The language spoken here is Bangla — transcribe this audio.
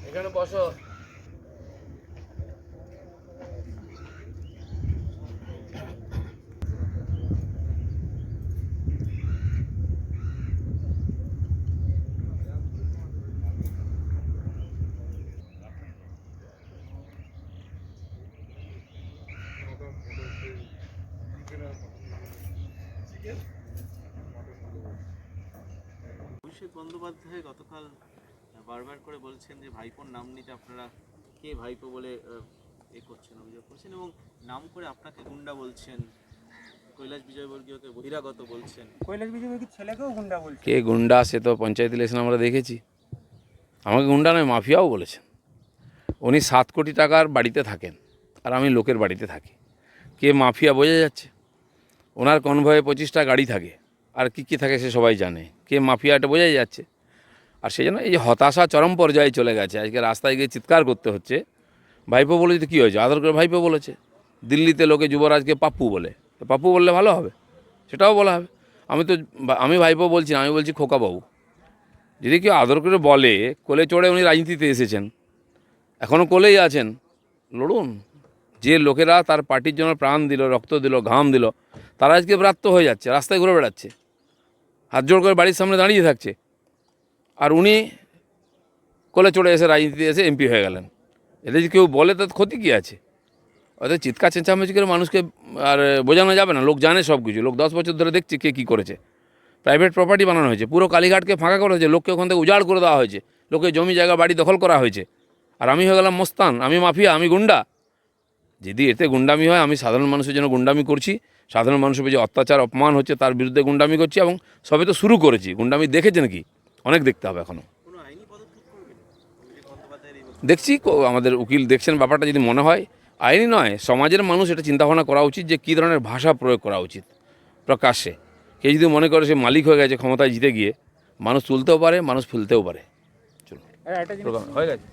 এখানে বসো। অভিষেক বন্দ্যোপাধ্যায় গতকাল বারবার করে বলছেন যে ভাইপোর নাম নিতে আপনারা কে ভাইপো বলে করছেন, অভিযোগ করছেন এবং নাম করে আপনাকে গুন্ডা বলছেন, কৈলাস বিজয়বর্গীয়কে বহিরাগত বলছেন। কৈলাস বিজয়বর্গীয় ছেলেকেও গুন্ডা বলছেন। কে গুন্ডা সে তো পঞ্চায়েত ইলেকশন আমরা দেখেছি। আমাকে গুন্ডা নয়, মাফিয়াও বলেছেন। উনি 7 কোটি টাকার বাড়িতে থাকেন আর আমি লোকের বাড়িতে থাকি। কে মাফিয়া বোঝা যাচ্ছে। ওনার কনভয়ে 25টা গাড়ি থাকে আর কী থাকে সে সবাই জানে। কে মাফিয়া এটা বোঝাই যাচ্ছে। আর সেই জন্য এই যে হতাশা চরম পর্যায়ে চলে গেছে। আজকে রাস্তায় গিয়ে চিৎকার করতে হচ্ছে। ভাইপো বলেছে তো কী হয়েছে, আদর করে ভাইপো বলেছে। দিল্লিতে লোকে যুবরাজকে পাপ্পু বলে, তো পাপ্পু বললে ভালো হবে, সেটাও বলা হবে। আমি ভাইপো বলছি না, আমি বলছি খোকাবাবু। যদি কেউ আদর করে বলে, কোলে চড়ে উনি রাজনীতিতে এসেছেন, এখনও কোলেই আছেন, লড়ুন। যে লোকেরা তার পার্টির জন্য প্রাণ দিল, রক্ত দিল, ঘাম দিল, তারা আজকে ব্রাত্য হয়ে যাচ্ছে, রাস্তায় ঘুরে বেড়াচ্ছে, হাত জোড় করে বাড়ির সামনে দাঁড়িয়ে থাকছে। আর উনি কোলে চড়ে এসে রাজনীতিতে এসে এমপি হয়ে গেলেন। এতে যদি কেউ বলে তার ক্ষতি কী আছে? অর্থাৎ চিৎকার চেঁচামেচি করে মানুষকে আর বোঝানো যাবে না। লোক জানে সব কিছু। লোক 10 বছর ধরে দেখছে কে কী করেছে। প্রাইভেট প্রপার্টি বানানো হয়েছে, পুরো কালীঘাটকে ফাঁকা করা হয়েছে, লোককে ওখান থেকে উজাড় করে দেওয়া হয়েছে, লোকের জমি জায়গা বাড়ি দখল করা হয়েছে। আর আমি হয়ে গেলাম মস্তান, আমি মাফিয়া, আমি গুন্ডা। যদি এতে গুন্ডামি হয়, আমি সাধারণ মানুষের জন্য গুন্ডামি করছি। সাধারণ মানুষের যে অত্যাচার অপমান হচ্ছে তার বিরুদ্ধে গুন্ডামি করছি, এবং সবে তো শুরু করেছি। গুন্ডামি দেখেছেন কি? অনেক দেখতে হবে এখনও। দেখছি আমাদের উকিল দেখছেন ব্যাপারটা। যদি মনে হয় আইনি নয়, সমাজের মানুষ এটা চিন্তাভাবনা করা উচিত যে কী ধরনের ভাষা প্রয়োগ করা উচিত প্রকাশ্যে। কেউ যদি মনে করে সে মালিক হয়ে গেছে ক্ষমতায় জিতে গিয়ে, মানুষ তুলতেও পারে, মানুষ ফুলতেও পারে। চলুন, হয়ে গেছে।